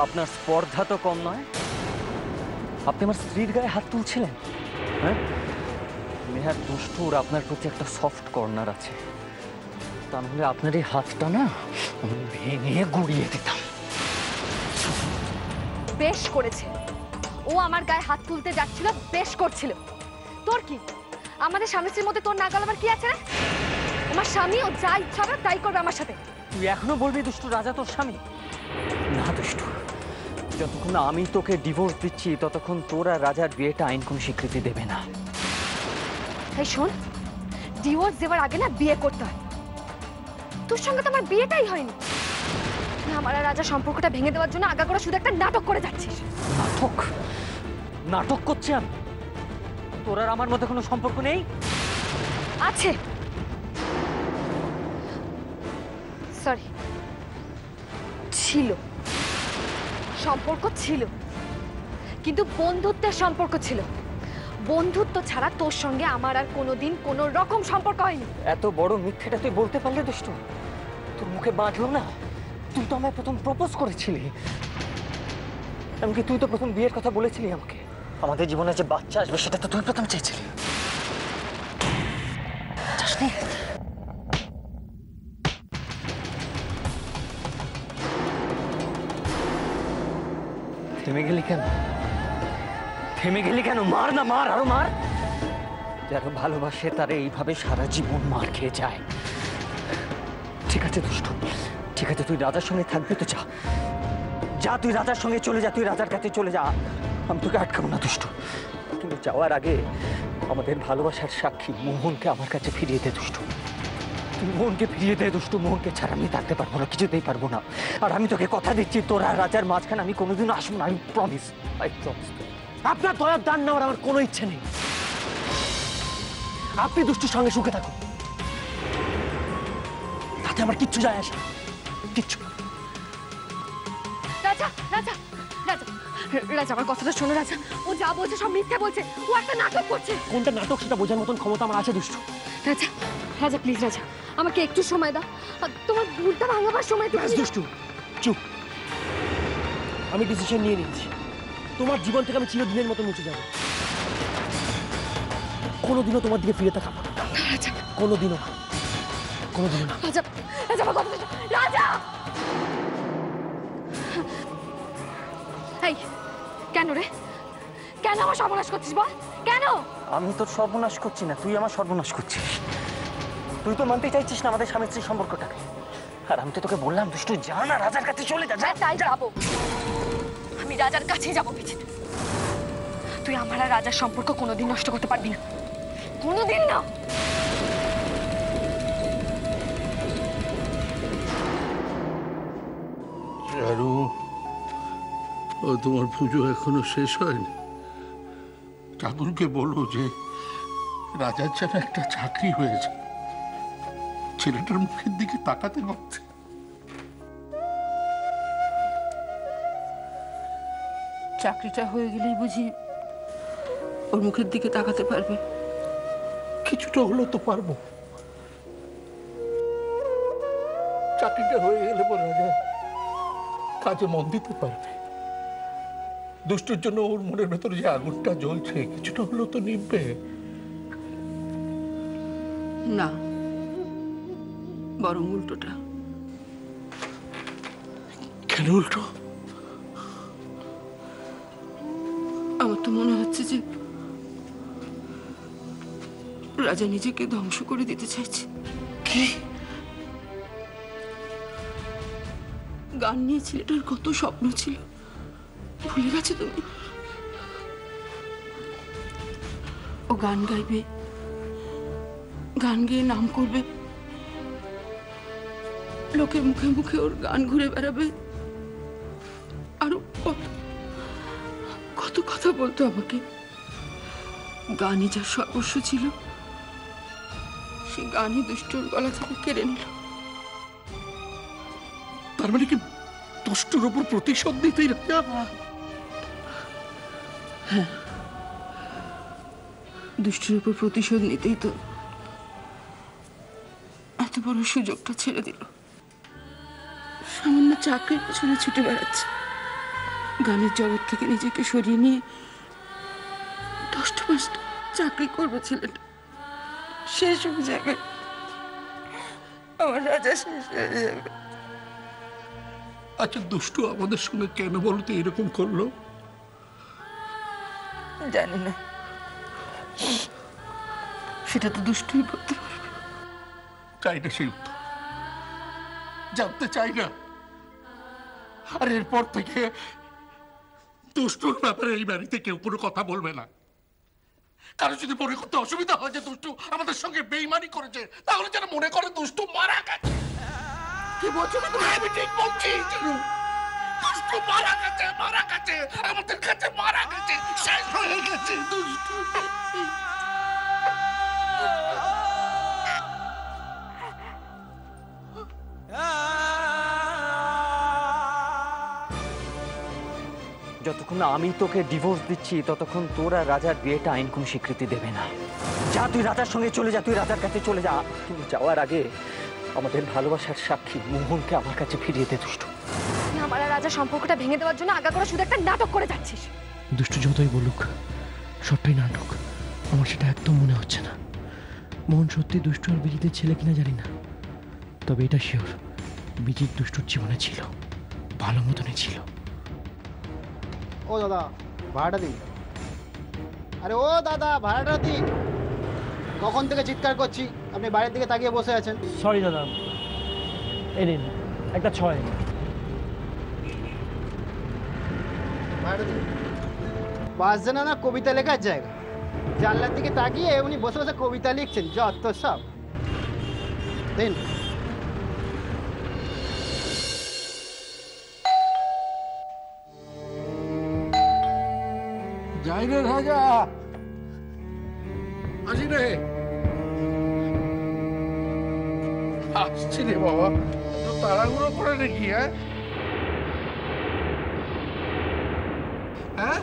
আপনার স্পর্ধা তো কম নয়। আপনি আমার স্ত্রীর গায়ে হাত তুলছিলেন। হ্যাঁ, নেহাত দুষ্টুর আপনার প্রতি একটা সফট কর্নার আছে। তা নাহলে আপনার এই হাতটা না আমি ভেঙে গুড়িয়ে দিতাম। বেশ করেছে, ও আমার গায়ে হাত তুলতে যাচ্ছিল, বেশ করছিল। তোর কি? আমাদের স্বামী স্ত্রীর মধ্যে তোর না গলাবার কি আছে? আমার স্বামী ও যা ইচ্ছা হবে তাই করবে আমার সাথে। তুই এখনো বলবি দুষ্টু রাজা তোর স্বামী? না দুষ্টু, যতক্ষণ না আমি তোকে ডিভোর্স দিচ্ছি ততক্ষণ তোর আর রাজার বিয়েটা আইন কোনো স্বীকৃতি দেবে না। তাই শোন, ডিভোর্স দেওয়ার আগে না বিয়ে করতে হয়। তোর সঙ্গে তো আমার বিয়েটাই হয়নি। আমার আর রাজা সম্পর্কটা ভেঙে দেওয়ার জন্য আগাগোড়া শুধু একটা নাটক করে যাচ্ছিস। নাটক? নাটক করছি আমি? তোর আর আমার মধ্যে কোনো সম্পর্ক নেই? আছে। সরি, ছিল। সম্পর্ক ছিল, কিন্তু বন্ধুত্বের সম্পর্ক ছিল। বন্ধুত্ব ছাড়া তোর সঙ্গে আমার আর কোনোদিন কোনো রকম সম্পর্ক হয়নি। এত বড় মিথ্যেটা তুই বলতে পারলে দুষ্টু? তোর মুখে বাঁধলো না? তুই তো আমায় প্রথম প্রপোজ করেছিলি, এমনকি তুই তো প্রথম বিয়ের কথা বলেছিলি আমাকে। আমাদের জীবনে যে বাচ্চা আসবে সেটা তো তুই প্রথম চেয়েছিলি। থেমে গেলি কেন? থেমে গেলি কেন? মার না, মার, আরো মার। যারা ভালোবাসে তারা এইভাবে সারা জীবন মার খেয়ে যায়। ঠিক আছে দুষ্টু, ঠিক আছে, তুই রাজার সঙ্গে থাকবি তো যা, যা তুই রাজার সঙ্গে চলে যা, তুই রাজার কাছে চলে যা। আমি তোকে আটকাবো না দুষ্টু, কিন্তু যাওয়ার আগে আমাদের ভালোবাসার সাক্ষী মোহনকে আমার কাছে ফিরিয়ে দে দুষ্টু। তুই মোহনকে ফিরিয়ে দে দুষ্টু। মোহনকে ছাড়া আমি থাকতে পারবো না, কিছুতেই পারবো না। আর আমি তোকে কথা দিচ্ছি, তোরা রাজার মাঝখানে আমি কোনোদিনও আসবো না। I promise, I promise. আপনার দয়ার দান নেওয়ার আমার কোনো ইচ্ছে নেই। আপনি দুষ্টুর সঙ্গে সুখে থাকুন, তাতে আমার কিচ্ছু যায় আসে না, কিচ্ছু। রাজা, রাজা, রাজা, রাজা, আমার কথাটা শোনো রাজা। ও যা বলছে সব মিথ্যে বলছে, ও একটা নাটক করছে। কোনটা নাটক সেটা বোঝার মতন ক্ষমতা আমার আছে দুষ্টু। রাজা, রাজা প্লিজ রাজা, আমাকে একটু সময় দাও। তোমার ভুলটা ভাঙাবার সময় তুমি। দুষ্টু চুপ, আমি ডিসিশন নিয়ে নিয়েছি। তোমার জীবন থেকে আমি চিরদিনের মতো মুছে যাবো। কোনোদিনও তোমার দিকে ফিরে তাকাবো না, রাজা, কোনোদিনও, কোনোদিনও না। রাজা, রাজা, আমার কথাটা শোনো। রাজা! এই, কেন রে? কেন আমার সর্বনাশ করছিস বল? কেন? আমি তোর সর্বনাশ করছি না, তুই আমার সর্বনাশ করছিস। তুই তো মানতে চাইছিস না আমাদের স্বামী স্ত্রীর সম্পর্কটাকে। আর আমি তো তোকে বললাম দুষ্টু যা না, রাজার কাছে চলে যা। তাই যাবো, আমি রাজার কাছে যাবো। পিছিয়ে তুই আমার আর রাজার সম্পর্ক কোনোদিন নষ্ট করতে পারবি না, কোনোদিন না। চারু, ও তোমার পুজো এখনো শেষ হয়নি। ঠাকুরকে বলো যে রাজার যেন একটা চাকরি হয়েছে, ছেলেটার মুখের দিকে তাকাতে পারছে। চাকরিটা হয়ে গেলেই বুঝি ওর মুখের দিকে তাকাতে পারবে? কিছুটা হলেও তো পারবো। চাকরিটা হয়ে গেলে পর রাজা কাজে মন দিতে পারবে। দুষ্টুর জন্য ওর মনের ভেতরে যে আগুনটা জ্বলছে কিছুটা হলেও তো নিভবে। না, বরং উল্টোটা। কেন উল্টো? আমার তো মনে হচ্ছে যে রাজা নিজেকে ধ্বংস করে দিতে চাইছে। কি? গান নিয়ে ছেলেটার কত স্বপ্ন ছিল, ভুলে গেছো তুমি? ও গান গাইবে, গান গেয়ে নাম করবে, লোকের মুখে মুখে ওর গান ঘুরে বেড়াবে, আরো কত কত কথা বলতো আমাকে। গানই যার সর্বস্ব ছিল, সে গানই দুষ্টুর গলা থেকে কেড়ে নিল। তার মানে কি দুষ্টুর উপর প্রতিশোধ নিতেই রাজা? হ্যাঁ, দুষ্টুর উপর প্রতিশোধ নিতেই তো এত বড় সুযোগটা ছেড়ে দিল। সামান্য চাকরির পেছনে ছুটে বেড়াচ্ছে, গানের জগৎ থেকে নিজেকে সরিয়ে নিয়ে 10টা 5টা চাকরি করবে ছেলেটা। শেষ হয়ে যাবে, আমার রাজা শেষ হয়ে যাবে। আচ্ছা দুষ্টু আমাদের সঙ্গে কেন বলতে এরকম করলো? জানি না, সেটা তো দুষ্টুই বলতে পারবে। চাই না সেই উত্তর, জানতে চাই না। আর এরপর থেকে দুষ্টুর ব্যাপারে এই বাড়িতে কেউ কোনো কথা বলবে না। কারো যদি মনে করতে অসুবিধা হয় যে দুষ্টু আমাদের সঙ্গে বেইমানি করেছে, তাহলে যেন মনে করে দুষ্টু মারা গেছে। কি বলছো তুমি? আমি ঠিক বলছি, দুষ্টু মারা গেছে, মারা গেছে, আমাদের কাছে মারা গেছে, শেষ হয়ে গেছে দুষ্টু। যতক্ষণ না আমি তোকে ডিভোর্স দিচ্ছি ততক্ষণ তোর আর রাজার বিয়েটা আইন কোনো স্বীকৃতি দেবে না। যা, তুই রাজার সঙ্গে চলে যা, তুই রাজার কাছে চলে যা। তুই যাওয়ার আগে আমাদের ভালোবাসার সাক্ষী মোহনকে আমার কাছে ফিরিয়ে দে দুষ্টু। তুই আমার আর রাজার সম্পর্কটা ভেঙে দেওয়ার জন্য আগাগোড়া শুধু একটা নাটক করে যাচ্ছিস। দুষ্টু যতই বলুক সবটাই নাটক, আমার সেটা একদম মনে হচ্ছে না। মোহন সত্যি দুষ্টু আর বিজিতের ছেলে কিনা জানি না, তবে এটা শিওর বিজিত দুষ্টুর জীবনে ছিল, ভালো মতনই ছিল। ও দাদা ভাড়াটা দিন। আরে ও দাদা ভাড়াটা দিন। কখন থেকে চিৎকার করছি, আপনি বাইরের দিকে তাকিয়ে বসে আছেন। সরি দাদা, এই নিন একটা 6। ভাড়াটা দিন। বাস জানা না কবিতা লেখার জায়গা, জানলার দিকে তাকিয়ে উনি বসে বসে কবিতা লিখছেন, যত সব। দিন। যাই রে রাজা, আসি রে, আসছি রে বাবা। তো তাড়াহুড়ো করে নাকি? হ্যাঁ হ্যাঁ,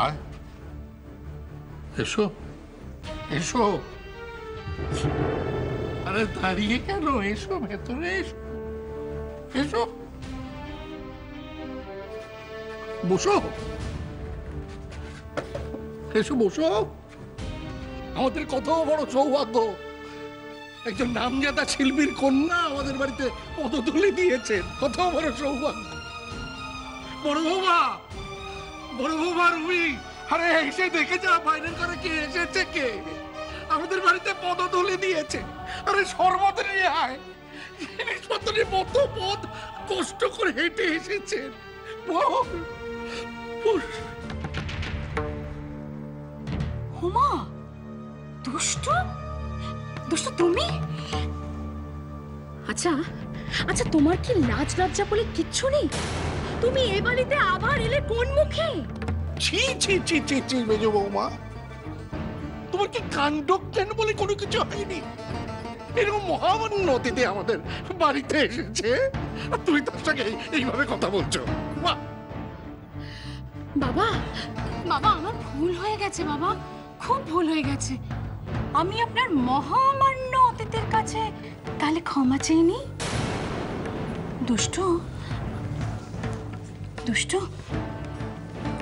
আয়, এসো এসো। আরে দাঁড়িয়ে কেন? এসো ভেতরে, এসো এসো, বসো এসো, বসো। আমাদের কত বড় সৌভাগ্য, একজন নামজাদা শিল্পীর কন্যা আমাদের বাড়িতে পদধূলি দিয়েছেন, কত বড় সৌভাগ্য। বড় বৌমা, বড় বৌমা রুমি, আরে এসে দেখে যা বাইরের করে কে এসেছে, কে আমাদের বাড়িতে পদধূলি দিয়েছে। আরে শরবত নিয়ে আয়, জিনিসপত্র নিয়ে কত পথ কষ্ট করে হেঁটে এসেছেন। হুমা, দুষ্টু, দুষ্টু তুমি? আচ্ছা আচ্ছা, তোমার কি লাজ লজ্জা বলে কিচ্ছু নেই? তুমি এ বাড়িতে আবার এলে কোন মুখে? ছি ছি ছি ছি ছি, মেজো বৌমা, তোমার কি কাণ্ড কেন বলে কোনো কিছু হয়নি? এরকম মহামান্য অতিথি আমাদের বাড়িতে এসেছে, আর তুমি তার সঙ্গে এইভাবে কথা বলছো? বাবা, বাবা আমার ভুল হয়ে গেছে বাবা, খুব ভুল হয়ে গেছে। আমি আপনার মহামান্য অতিথির কাছে তাহলে ক্ষমা চাইনি। দুষ্টু, দুষ্টু,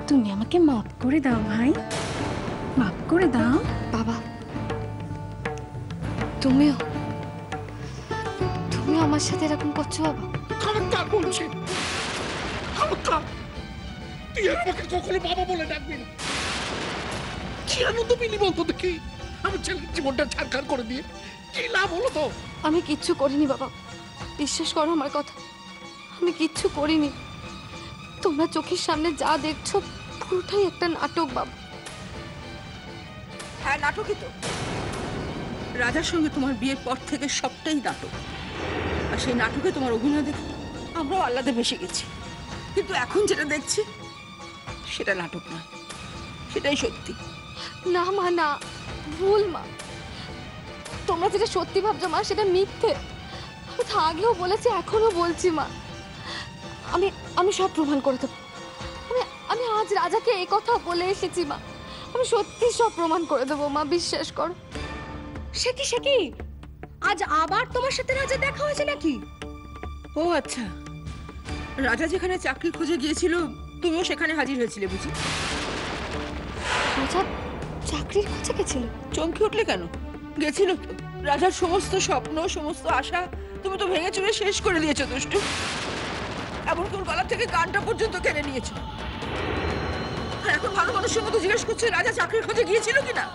তুমি আমাকে মাফ করে দাও ভাই, মাফ করে দাও। বাবা, তুমিও আমার সাথে এরকম করছো বাবা? খবরদার বলছি, খবরদার, তুই আর আমাকে কখনো বাবা বলে ডাকবি না। কি আনন্দ পেলি বলতো দেখি আমার ছেলের জীবনটা ছাড়খাড় করে দিয়ে? কি লাভ হলো তো? আমি কিচ্ছু করিনি বাবা, বিশ্বাস করো আমার কথা, আমি কিচ্ছু করিনি। তোমরা চোখের সামনে যা দেখছো পুরোটাই একটা নাটক বাবা। হ্যাঁ নাটকই তো। রাজার সঙ্গে তোমার বিয়ের পর থেকে সবটাই নাটক, আর সেই নাটকে তোমার অভিনয় দেখে আমরাও আহ্লাদে ভেসে গেছি। কিন্তু এখন যেটা দেখছি সেটা নাটক নয়, সেটাই সত্যি। না মা, না, ভুল মা, তোমরা যেটা সত্যি ভাবছো মা সেটা মিথ্যে। আমি তো আগেও বলেছি, এখনো বলছি মা, আমি আমি সব প্রমাণ করে দেবো। আমি আজ রাজাকে এই কথা বলে এসেছি মা, আমি সত্যি সব প্রমাণ করে দেবো মা, বিশ্বাস করো। সে কি আজ আবার তোমার সাথে রাজা দেখা হয়েছে নাকি? ও আচ্ছা, রাজা যেখানে চাকরি খুঁজে গিয়েছিল তুমিও সেখানে হাজির হয়েছিলে বুঝি? রাজা চাকরির খোঁজে গেছিল? চমকে উঠলে কেন? গেছিল তো। রাজার সমস্ত স্বপ্ন, সমস্ত আশা তুমি তো ভেঙে চুরে শেষ করে দিয়েছো দুষ্টু। এমনকি ওর গলা থেকে গানটা পর্যন্ত কেড়ে নিয়েছো। আর এখন ভালো মানুষের মতো জিজ্ঞেস করছে রাজা চাকরির খোঁজে গিয়েছিল কিনা?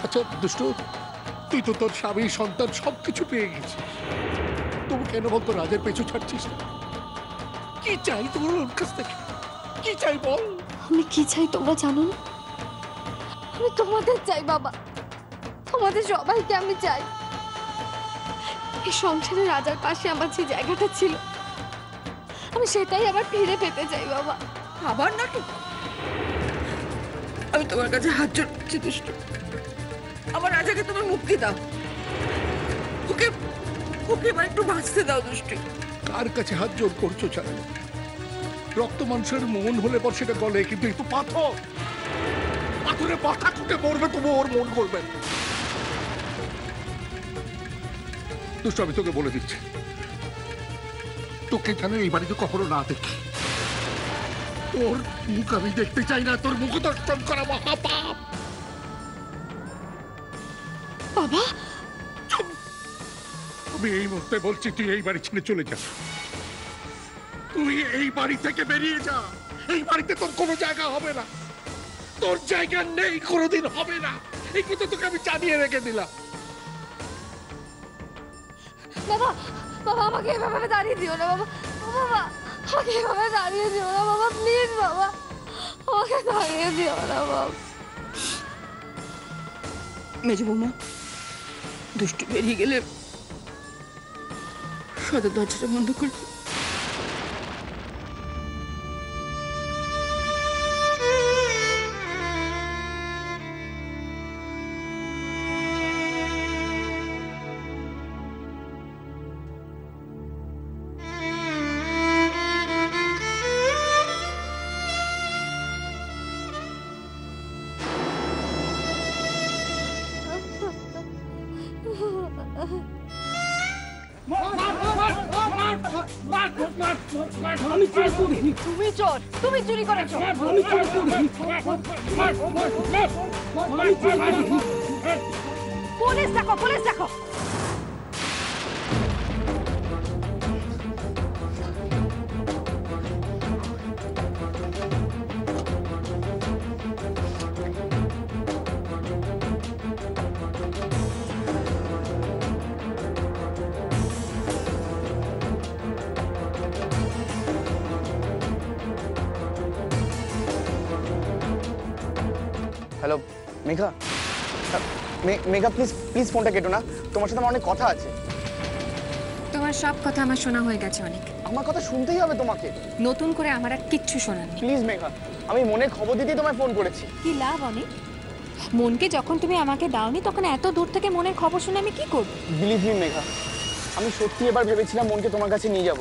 আচ্ছা দুষ্টু, তুই তো তোর স্বামী সন্তান সবকিছু পেয়ে গেছিস, তবু কেন বলতো রাজের পেছু ছাড়ছিস না? কি চাই তোর ওর কাছ থেকে? কি চাই বল? আমি কি চাই তোমরা জানো না? আমি তোমাদের চাই বাবা, তোমাদের সবাইকে আমি চাই। এই সংসারে রাজার পাশে আমার যে জায়গাটা ছিল আমি সেটাই আবার ফিরে পেতে চাই বাবা। আবার নাটক? আমি তোমার কাছে হাত জোড় করছি দুষ্টু, আমার রাজাকে তুমি মুক্তি দাও। ওকে ওকে এবার একটু বাঁচতে দাও দুষ্টু। কার কাছে হাত জোর করছো ছাড়া? রক্ত মানুষের মন হলে পর সেটা গলে, কিন্তু একটু পাথর, পাথরে পাতা কুটে মরবে তবু ওর মন করবে না। দুষ্টু, আমি তোকে বলে দিচ্ছি, তোকে যেন এই বাড়িতে কখনো না দেখি। তোর মুখ আমি দেখতে চাই না, তোর মুখ দর্শন করা মহাপাপ। বাবা আমি এই মুহূর্তে বলছি, তুই এই বাড়ি ছেড়ে চলে যা। তুই এই বাড়ি থেকে বেরিয়ে যা। এই বাড়িতে তোর কোনো জায়গা হবে না, তোর জায়গা নেই, কোনোদিন হবে না। এই কথা তোকে আমি জানিয়ে রেখে দিলাম। বাবা বাবা আমাকে এভাবে দাঁড়িয়ে দিও না বাবা। বাবা আমাকে এভাবে দাঁড়িয়ে দিও না বাবা, প্লিজ বাবা আমাকে দাঁড়িয়ে দিও না বাবা। মেজো বৌমা, দুষ্টু বেরিয়ে গেলে সদর দরজাটা বন্ধ করে দিও। তুমি চোর, তুমি চুরি করেছো। পুলিশ দেখো, পুলিশ দেখো। Hello Megha, Megha please please ফোনটা কেটো না, তোমার সাথে আমার অনেক কথা আছে। তোমার সব কথা আমার শোনা হয়ে গেছে অনেক। আমার কথা শুনতেই হবে তোমাকে। নতুন করে আমার আর কিচ্ছু শোনার নেই। প্লিজ মেঘা, আমি মনের খবর দিতেই তোমায় ফোন করেছি। কি লাভ অনেক? মনকে যখন তুমি আমাকে দাওনি তখন এত দূর থেকে মনের খবর শুনে আমি কি করব? বিলিভ মি মেঘা, আমি সত্যি এবার ভেবেছিলাম মনকে তোমার কাছে নিয়ে যাব।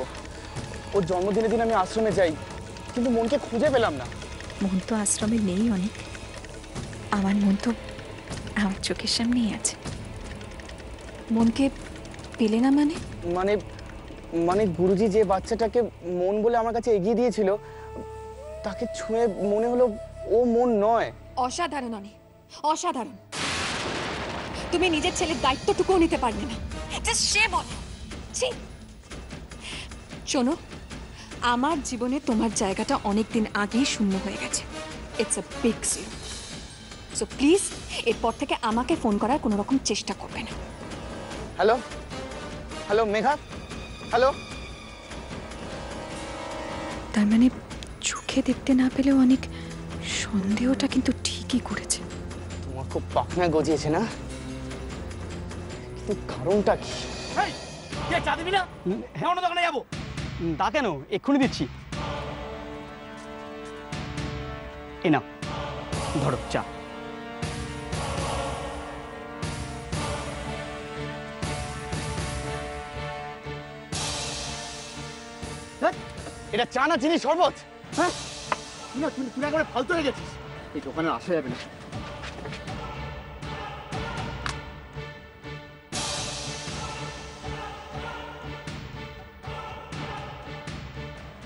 ওর জন্মদিনের দিন আমি আশ্রমে যাই, কিন্তু মনকে খুঁজে পেলাম না। মন তো আশ্রমে নেই অনেক, আমার মন তো আমার চোখের সামনেই আছে। মনকে পেলে না মানে? মানে মানে গুরুজি যে বাচ্চাটাকে মন বলে আমার কাছে এগিয়ে দিয়েছিল, তাকে ছুঁয়ে মনে হলো ও মন নয়। অসাধারণ অনেক, অসাধারণ। তুমি নিজের ছেলের দায়িত্বটুকুও নিতে পারলে না, জাস্ট সে বলে। ছি। শোনো, আমার জীবনে তোমার জায়গাটা অনেকদিন আগেই শূন্য হয়ে গেছে। It's a big zero. So please এরপর থেকে আমাকে ফোন করার কোনো রকম চেষ্টা করবে না। Hello hello Megha, hello. তার মানে চোখে দেখতে না পেলেও অনেক সন্দেহটা কিন্তু ঠিকই করেছে। তোমার খুব পাখনা গজিয়েছে না, কিন্তু কারণটা কি? চা দিবি না? অন্য দোকানে যাবো। তা কেন, এক্ষুনি দিচ্ছি। এ না, ধরো চা। এটা চা না চিনি শরবত? হ্যাঁ না, তুই একবারে ফালতু হয়ে গেছিস। এই দোকানে আসা যাবে না।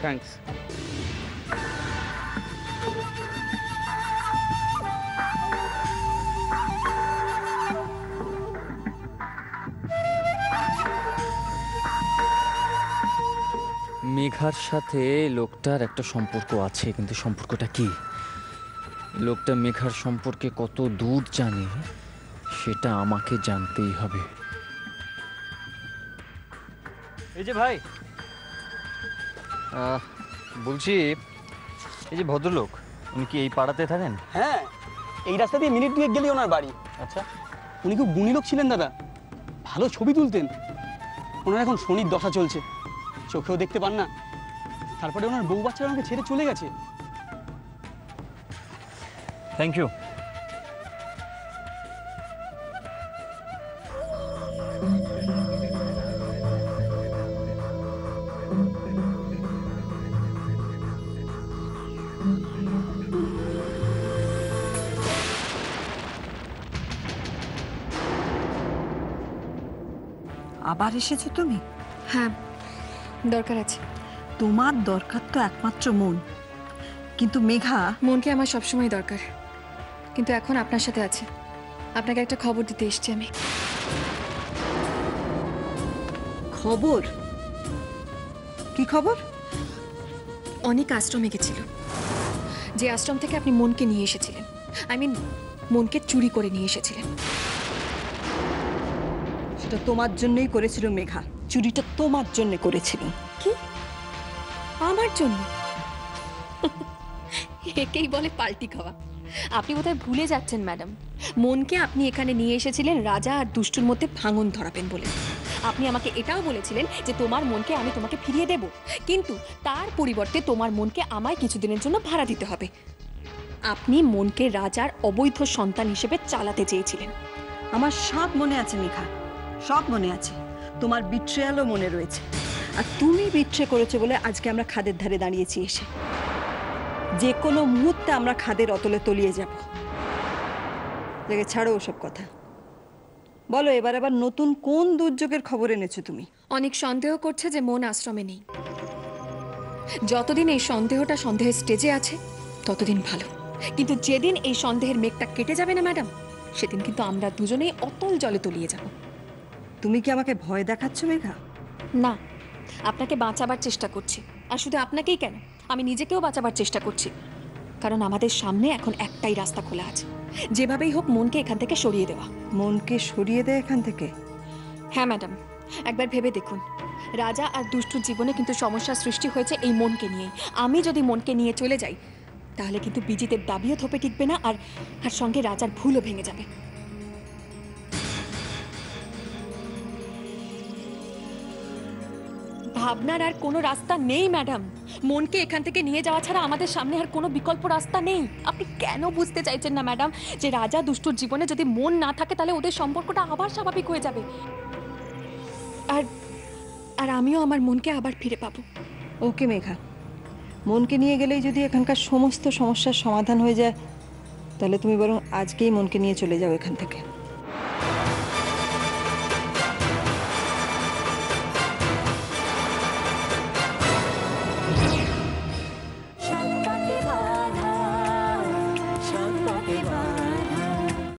থ্যাঙ্কস। মেঘার সাথে লোকটার একটা সম্পর্ক আছে, কিন্তু সম্পর্কটা কি? লোকটা মেঘার সম্পর্কে কত দূর জানে সেটা আমাকে জানতেই হবে। এই যে ভাই, বলছি এই যে ভদ্রলোক, উনি কি এই পাড়াতে থাকেন? হ্যাঁ, এই রাস্তা দিয়ে মিনিট 2 গেলেই ওনার বাড়ি। আচ্ছা, উনি খুব গুণী লোক ছিলেন দাদা, ভালো ছবি তুলতেন। ওনার এখন শনির দশা চলছে, চোখেও দেখতে পান না। তারপরে ওনার বউ বাচ্চারা আমাকে ছেড়ে চলে গেছে। Thank you. আবার এসেছো তুমি? হ্যাঁ, দরকার আছে। তোমার দরকার তো একমাত্র মন, কিন্তু মেঘা। মনকে আমার সবসময় দরকার, কিন্তু এখন আপনার সাথে আছে। আপনাকে একটা খবর দিতে এসেছি আমি। খবর? কি খবর? অনেক আশ্রমে গেছিল, যে আশ্রম থেকে আপনি মনকে নিয়ে এসেছিলেন। মনকে চুরি করে নিয়ে এসেছিলেন। সেটা তোমার জন্যই করেছিল মেঘা, চুরিটা তোমার জন্য করেছিল। কি? আমার জন্য? একেই বলে পাল্টি খাওয়া। আপনি বোধহয় ভুলে যাচ্ছেন ম্যাডাম, মনকে আপনি এখানে নিয়ে এসেছিলেন রাজা আর দুষ্টুর মধ্যে ভাঙন ধরাবেন বলে। আপনি আমাকে এটাও বলেছিলেন যে তোমার মনকে আমি তোমাকে ফিরিয়ে দেব, কিন্তু তার পরিবর্তে তোমার মনকে আমায় কিছুদিনের জন্য ভাড়া দিতে হবে। আপনি মনকে রাজার অবৈধ সন্তান হিসেবে চালাতে চেয়েছিলেন। আমার সব মনে আছে মেঘা, সব মনে আছে। তোমার বিট্রেয়ালও মনে রয়েছে। আর তুমি বিট্রে করেছো বলে আজকে আমরা খাদের ধারে দাঁড়িয়েছি এসে। যে কোনো মুহূর্তে আমরা খাদের অতলে তলিয়ে যাব। দেখে ছাড়ো ওসব কথা, বলো এবার আবার নতুন কোন দুর্যোগের খবর এনেছো তুমি? অনেক সন্দেহ করছে যে মন আশ্রমে নেই। যতদিন এই সন্দেহটা সন্দেহের স্টেজে আছে ততদিন ভালো, কিন্তু যেদিন এই সন্দেহের মেঘটা কেটে যাবে না ম্যাডাম, সেদিন কিন্তু আমরা দুজনেই অতল জলে তলিয়ে যাব। তুমি কি আমাকে ভয় দেখাচ্ছ মেঘা? না, আপনাকে বাঁচাবার চেষ্টা করছি। আর শুধু আপনাকেই কেন, আমি নিজেকেও বাঁচাবার চেষ্টা করছি। কারণ আমাদের সামনে এখন একটাই রাস্তা খোলা আছে, যেভাবেই হোক মনকে এখান থেকে সরিয়ে দেওয়া। মনকে সরিয়ে দেয় এখান থেকে? হ্যাঁ ম্যাডাম, একবার ভেবে দেখুন, রাজা আর দুষ্টুর জীবনে কিন্তু সমস্যার সৃষ্টি হয়েছে এই মনকে নিয়েই। আমি যদি মনকে নিয়ে চলে যাই তাহলে কিন্তু বিজিতের দাবিও থপে টিকবে না, আর সঙ্গে রাজার ভুলও ভেঙে যাবে। ভাবনার আর কোনো রাস্তা নেই ম্যাডাম। মনকে এখান থেকে নিয়ে যাওয়া ছাড়া আমাদের সামনে আর কোনো বিকল্প রাস্তা নেই। আপনি কেন বুঝতে চাইছেন না ম্যাডাম যে রাজা দুষ্টুর জীবনে যদি মন না থাকে তাহলে ওদের সম্পর্কটা আবার স্বাভাবিক হয়ে যাবে, আর আমিও আমার মনকে আবার ফিরে পাবো। ওকে মেঘা, মনকে নিয়ে গেলেই যদি এখানকার সমস্ত সমস্যার সমাধান হয়ে যায়, তাহলে তুমি বরং আজকেই মনকে নিয়ে চলে যাও এখান থেকে।